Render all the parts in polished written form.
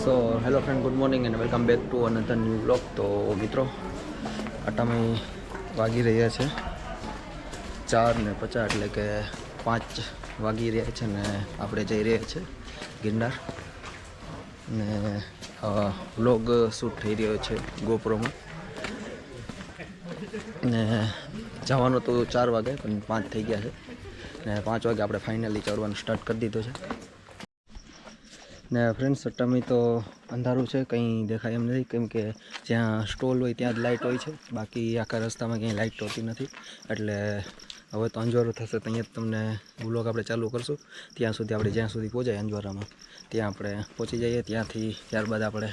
So hello friend, good morning and welcome back to another new blog. તો મિત્રો, આટામાં વાગી રહ્યા છે 4:50, એટલે કે 5 વાગી રહ્યા છે ને આપણે જઈ રહ્યા છે ગિરનાર. ને વ્લોગ શૂટ થઈ રહ્યો છે ગોપ્રોમાં. ને જવાનું તો 4 વાગે, પણ 5 થઈ ગયા છે ને 5 વાગે આપણે ફાઇનલી ચડવાનું સ્ટાર્ટ કરી દીધું છે. ને ફ્રેન્ડ્સ, અટામી તો અંધારું છે, કંઈ દેખાય એમ નથી, કેમ કે જ્યાં સ્ટોલ હોય ત્યાં જ લાઇટ હોય છે, બાકી આખા રસ્તામાં ક્યાંય લાઇટ હોતી નથી. એટલે હવે તો અંજવારો થશે તો અહીંયા જ તમને વ્લોગ આપણે ચાલુ કરશું. ત્યાં સુધી આપણે જ્યાં સુધી પહોંચાય અંજવારામાં ત્યાં આપણે પહોંચી જઈએ. ત્યારબાદ આપણે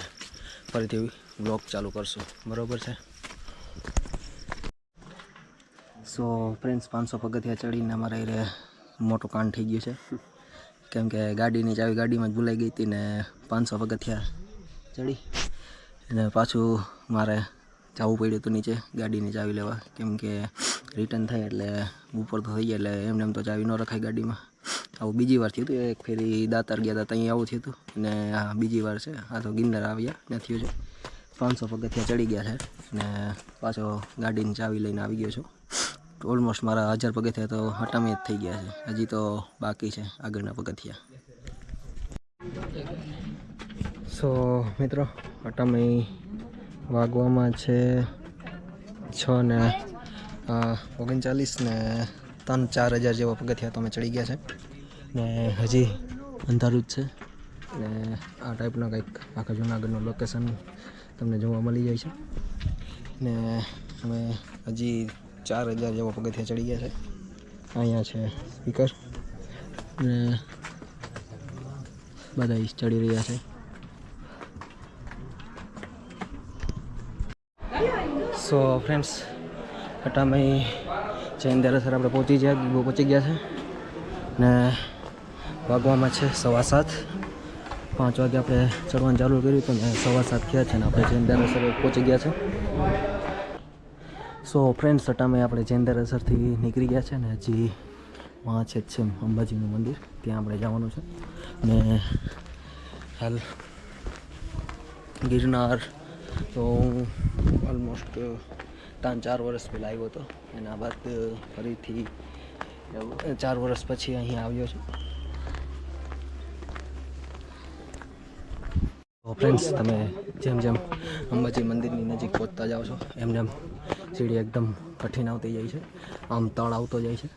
ફરીથી વ્લોગ ચાલુ કરશું, બરાબર છે? સો ફ્રેન્ડ્સ, 500 પગથિયા ચડીને અમારે એ મોટું કાંડ થઈ ગયું છે, કેમ કે ગાડીની ચાવી ગાડીમાં જ ભૂલાઈ ગઈ હતી ને 500 પગથિયા ચડી અને પાછું મારે જવું પડ્યું હતું નીચે ગાડીની ચાવી લેવા, કેમ કે રિટર્ન થાય એટલે ઉપર તો થઈ જાય, એટલે એમને એમ તો ચાવી ન રખાય ગાડીમાં. આવું બીજી વાર થયું હતું. એક ફેરી દાતાર ગયા હતા ત્યાં આવું થયું હતું, અને આ બીજી વાર છે. આ તો ગિરનાર આવ્યા ત્યાં થયું છે. 500 પગથિયા ચડી ગયા છે ને પાછો ગાડીની ચાવી લઈને આવી ગયો છું. ઓલમોસ્ટ મારા 1000 પગથિયા તો હટામે જ થઈ ગયા છે. હજી તો બાકી છે આગળના પગથિયા. સો મિત્રો, હટામે વાગવામાં છે 6:39 ને 3-4 હજાર જેવા પગથિયા તો અમે ચડી ગયા છે ને હજી અંધારું જ છે. ને આ ટાઈપના કંઈક આખા જૂનાગઢનું લોકેશન તમને જોવા મળી જાય છે. ને અમે હજી 4000 જેવા પગથિયા ચડી ગયા છે. અહીંયા છે સ્પીકર ને બધા ચડી રહ્યા છે. સો ફ્રેન્ડ્સ, હટામાં જૈન દેરાસર આપણે પહોંચી ગયા છે ને વાગવામાં છે 7:15. 5 વાગે આપણે ચડવાનું ચાલુ કર્યું હતું ને 7:15 થયા છે ને આપણે જૈન દેરાસર પહોંચી ગયા છે. સો ફ્રેન્ડ્સ, હટામાં આપણે જૈન દેરાસરથી નીકળી ગયા છે ને હજી વાં છે અંબાજીનું મંદિર, ત્યાં આપણે જવાનું છે. ને હાલ ગિરનાર તો હું ઓલમોસ્ટ 3-4 વર્ષ પહેલાં આવ્યો હતો, એના બાદ ફરીથી 4 વર્ષ પછી અહીં આવ્યો છું. તો ફ્રેન્ડ્સ, તમે જેમ જેમ અંબાજી મંદિરની નજીક પહોંચતા જાઓ છો એમ સીડી એકદમ કઠિન આવતી જાય છે, આમ તળ આવતો જાય છે.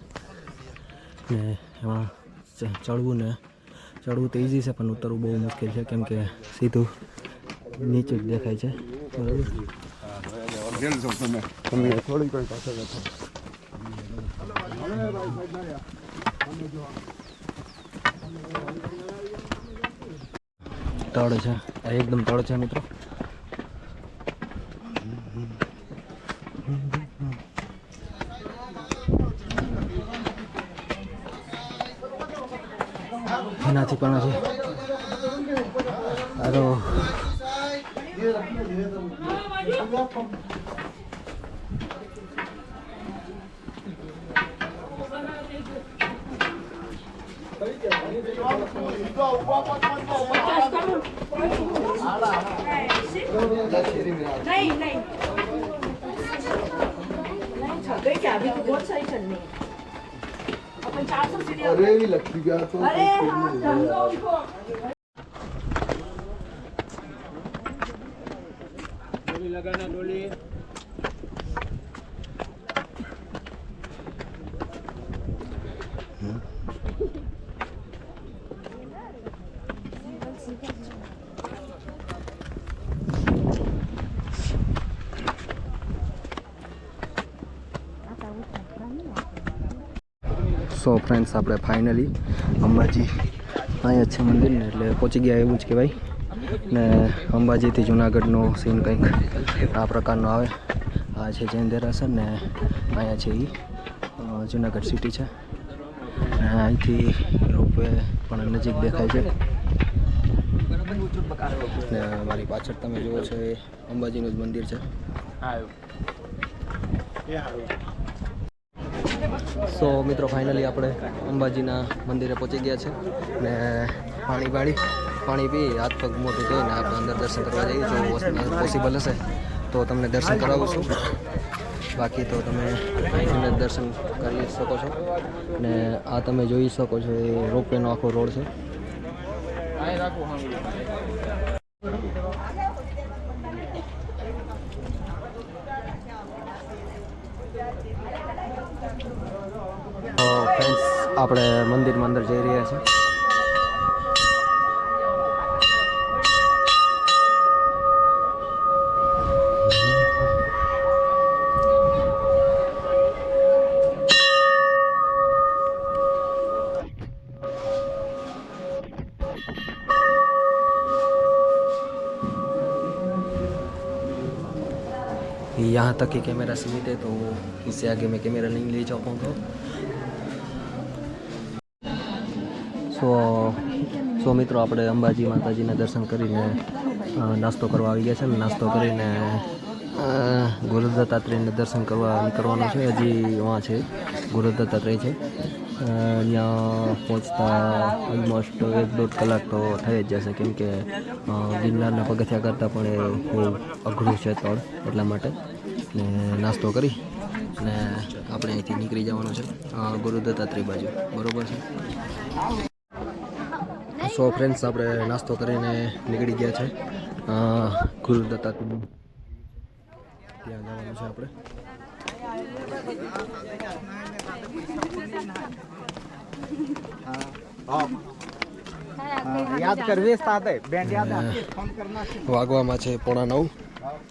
ને એમાં ચડવું તો ઇઝી છે, પણ ઉતરવું બહુ મુશ્કેલ છે, કેમ કે સીધું નીચે જ દેખાય છે. બરાબર, તળ છે, એકદમ તળ છે મિત્રો. એનાથી પણ હજી હારો अरे भी लगती गया तो लगाना डोली. સો ફ્રેન્ડ્સ, આપણે ફાઇનલી અંબાજી અહીંયા જ છે મંદિર ને, એટલે પહોંચી ગયા એવું જ કહેવાય. ને અંબાજીથી જૂનાગઢનો સીન કંઈક આ પ્રકારનો આવે. આ છે જૈન દેરાસર ને અહીંયા છે એ જૂનાગઢ સિટી છે. ને અહીંથી રોપવે પણ નજીક દેખાય છે. ને મારી પાછળ તમે જુઓ છો એ અંબાજીનું જ મંદિર છે. સો મિત્રો, ફાઇનલી આપણે અંબાજીના મંદિરે પહોંચી ગયા છે ને પાણી પાણી પી હાથ પગ મોટું ધોઈને આપણે અંદર દર્શન કરવા જઈએ જો પોસિબલ હશે તો તમને દર્શન કરાવું છું. બાકી તો તમે અહીંથી દર્શન કરી શકો છો. ને આ તમે જોઈ શકો છો એ રોપવેનો આખો રોડ છે. ફ્રેન્ડ્સ આપણે મંદિરમાં અંદર જઈ રહ્યા છીએ. यहाँ तक कि कैमरा सीमित है तो इससे आगे मैं कैमरा नहीं ले जा पाऊँगा. સો મિત્રો આપણે અંબાજી માતાજીના દર્શન કરીને નાસ્તો કરવા આવી ગયા છે. નાસ્તો કરીને ગુરુ દત્તાત્રેયને દર્શન કરવા નીકળવાનું છે. હજી વहाँ છે ગુરુ દત્તાત્રેય છે. ત્યાં પહોંચતા ઓલમોસ્ટ 1-1.5 કલાક તો થઈ જ જશે કેમ કે ગિરનારના પગથિયા કરતાં પણ એ બહુ અઘરું છે તળ એટલા માટે. ને નાસ્તો કરી ને આપણે અહીંથી નીકળી જવાનું છે ગુરુ દત્તાત્રેય બાજુ. બરાબર છે. સો ફ્રેન્ડ્સ આપણે નાસ્તો કરીને નીકળી ગયા છે ગુરુ દત્તાત્રેય ત્યાં જવાનું છે આપણે. याद कर वेस्ट आता है बैंड याद आता है फोन करना વાગવામાં છે 8:45.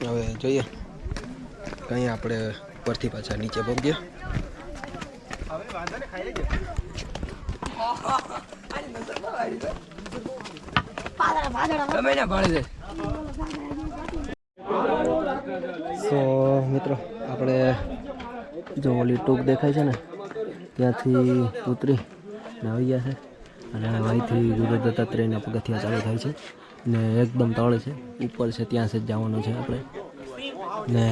હવે જોઈએ કहीं આપણે પરથી પાછા નીચે પહોંચીએ. સો મિત્રો આપણે જો ઓલી ટૂંક દેખાય છે ને ત્યાંથી ઉતરી ને આવી ગયા છે અને અહીંથી ગુરુ દત્તાત્રેયના પગથિયા ચાલુ થાય છે ને એકદમ તળ છે ઉપર છે ત્યાં જ જવાનું છે આપણે. ને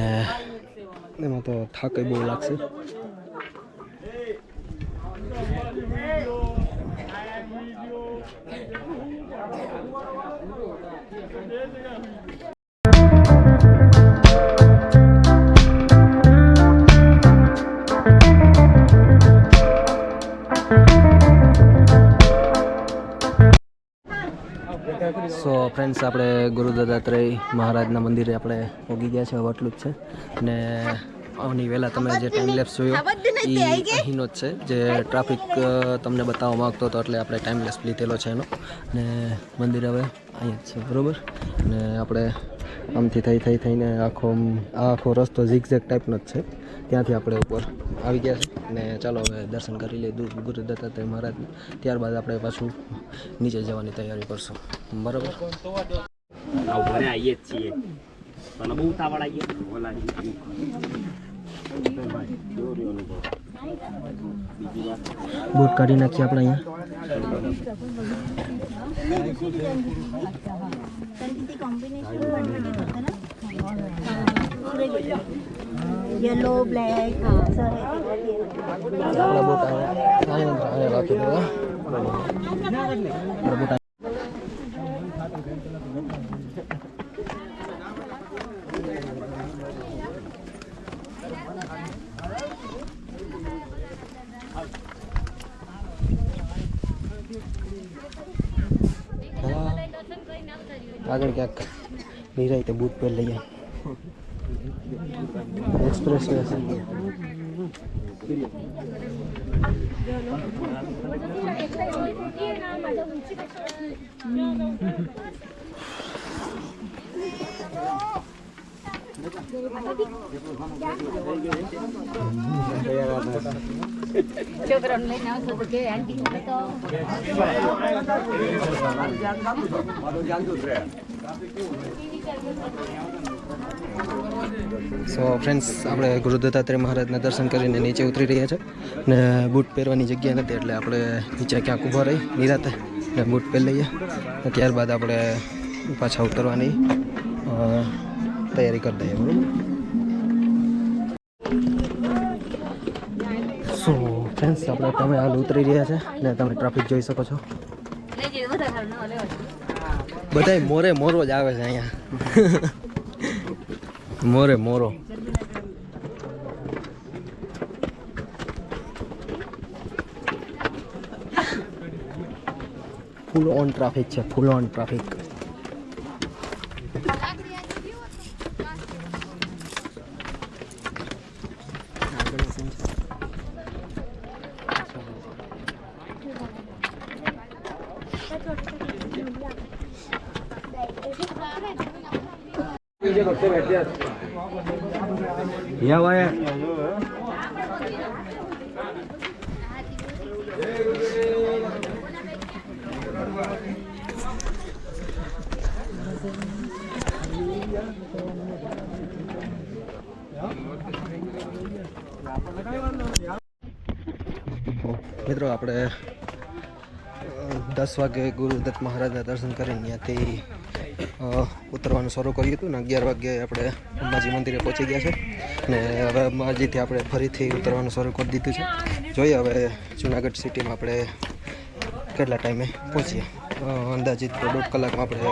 એમાં તો થાક બહુ લાગશે. સો ફ્રેન્ડ્સ આપણે ગુરુ દત્તાત્રેય મહારાજના મંદિરે આપણે પહોંચી ગયા છે. હવે આટલું જ છે ને આની વહેલા તમે જે ટાઈમ લેપ્સ જોયો એ અહીંનો જ છે જે ટ્રાફિક તમને બતાવવા માગતો હતો એટલે આપણે ટાઈમ લેપ્સ લીધેલો છે એનો. ને મંદિર હવે અહીંયા જ છે. બરાબર. ને આપણે આમથી થઈને આખો રસ્તો ઝીગઝેગ ટાઈપનો જ છે. ત્યાંથી આપણે ઉપર આવી ગયા છે ને ચાલો હવે દર્શન કરી લઈએ ગુરુ દત્તાત્રેય મહારાજને. ત્યારબાદ આપણે પાછું નીચે જવાની તૈયારી કરશું. બરાબર. આવીએ જ છીએ પણ બહુ ઉતાવળ આવીએ બૂટ કાઢી નાખીએ આપણે અહીંયા. येलो ब्लैक આપણા બૂટ અહીંયા રાખી દેવા. આપણા બૂટ આગળ ક્યાંક નિરાય બૂટ પહેર લઈએ. एक्सप्रेस वे से સો ફ્રેન્ડ્સ આપણે ગુરુ દત્તાત્રેય મહારાજના દર્શન કરીને નીચે ઉતરી રહ્યા છે ને બૂટ પહેરવાની જગ્યા નથી એટલે આપણે નીચે ક્યાંક ઊભા રહી નિરાતે ને બૂટ પહેરી લઈએ. ત્યારબાદ આપણે પાછા ઉતરવાની તૈયારી કરી દઈએ. બરાબર. સો ફ્રેન્ડ્સ આપણે તમે હાલ ઉતરી રહ્યા છે ને તમે ટ્રાફિક જોઈ શકો છો. બધાય મોરે મોરો જ આવે છે અહીંયા. મોરે મોરો. ફૂલ ઓન ટ્રાફિક છે, ફૂલ ઓન ટ્રાફિક. या वाया મિત્રો આપણે 10 વાગે ગુરુદત્ત મહારાજના દર્શન કરીને ત્યાંથી ઉતરવાનું શરૂ કર્યું હતું ને 11 વાગે આપણે અંબાજી મંદિરે પહોંચી ગયા છે ને હવે અંબાજીથી આપણે ફરીથી ઉતરવાનું શરૂ કરી દીધું છે. જોઈએ હવે જુનાગઢ સિટીમાં આપણે કેટલા ટાઈમે પહોંચીએ. અંદાજિત 1.5 કલાકમાં આપણે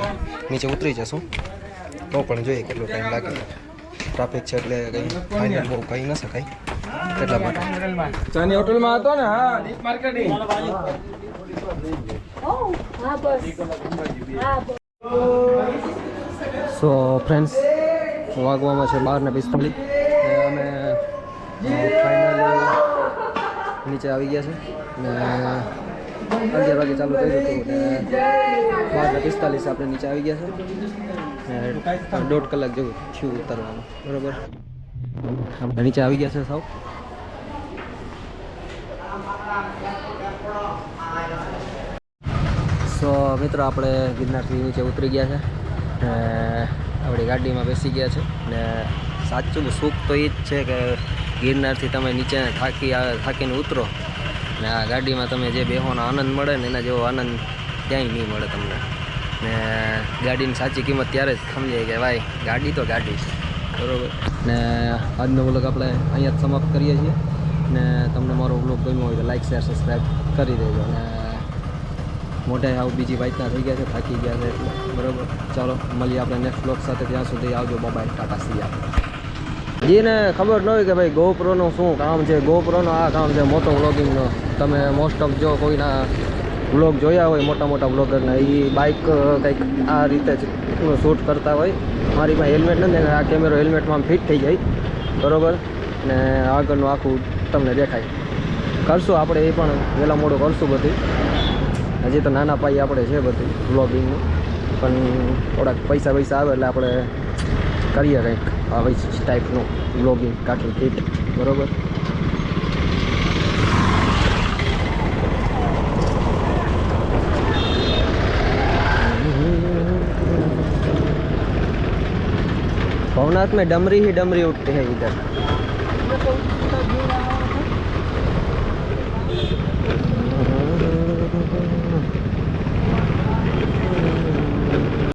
નીચે ઉતરી જશું, તો પણ જોઈએ કેટલો ટાઈમ લાગે. ટ્રાફિક છે એટલે કંઈ ફાઇનલ બહુ કહી ન શકાય એટલા માટે. ચાની હોટલમાં હતો ને. હા, ડીપ માર્કેટિંગ. સો ફ્રેન્ડ્સ, વાગવામાં છે 12:45 અમે ફાઇનલી નીચે આવી ગયા છે ને 11 વાગે ચાલુ કર્યું હતું ને 12:45 આપણે નીચે આવી ગયા છે ને 1.5 કલાક જેવું થયું ઉતરવાનું. બરાબર, આપણે નીચે આવી ગયા છે સાવ. સો મિત્રો, આપણે ગિરનારથી નીચે ઉતરી ગયા છે ને આપણી ગાડીમાં બેસી ગયા છે ને સાચું સુખ તો એ જ છે કે ગિરનારથી તમે નીચે થાકીને ઉતરો ને આ ગાડીમાં તમે જે બેસવાનો આનંદ મળે ને એના જેવો આનંદ ક્યાંય નહીં મળે તમને. ને ગાડીની સાચી કિંમત ત્યારે જ સમજાય કે ભાઈ ગાડી તો ગાડી છે. બરાબર ને આજનો વ્લોગ આપણે અહીંયા જ સમાપ્ત કરીએ છીએ ને તમને મારો વ્લોગ ગમ્યો હોય તો લાઈક શેર સબસ્ક્રાઈબ કરી દેજો. ને મોઢે આવું બીજી વાતના થઈ ગયા છે, થાકી ગયા છે એટલે. બરાબર, ચાલો મળીએ આપણે નેક્સ્ટ વ્લોગ સાથે. ત્યાં સુધી આવજો, બાય, ટાટા, સી યુ. જેને ખબર ન હોય કે ભાઈ ગોપ્રોનું શું કામ છે, ગોપ્રોનું આ કામ છે મોટો વ્લોગિંગનો. તમે મોસ્ટ ઓફ જો કોઈના વ્લોગ જોયા હોય મોટા મોટા વ્લોગરના, એ બાઇક કંઈક આ રીતે જ શૂટ કરતા હોય. મારી પાસે હેલ્મેટ નથી, આ કેમેરો હેલ્મેટમાં ફિટ થઈ જાય. બરાબર, ને આગળનું આખું તમને દેખાય. કરશું આપણે એ પણ વહેલા મોડું કરશું બધું. હજી તો નાના પાયે આપણે છે બધું વ્લોગિંગનું, પણ થોડાક પૈસા આવે એટલે આપણે કરીએ કંઈક આવી ટાઈપનું વ્લોગિંગ, કાઠી કીટ. બરાબર, भवनाथ में डमरी ही डमरी उठते हैं इधर.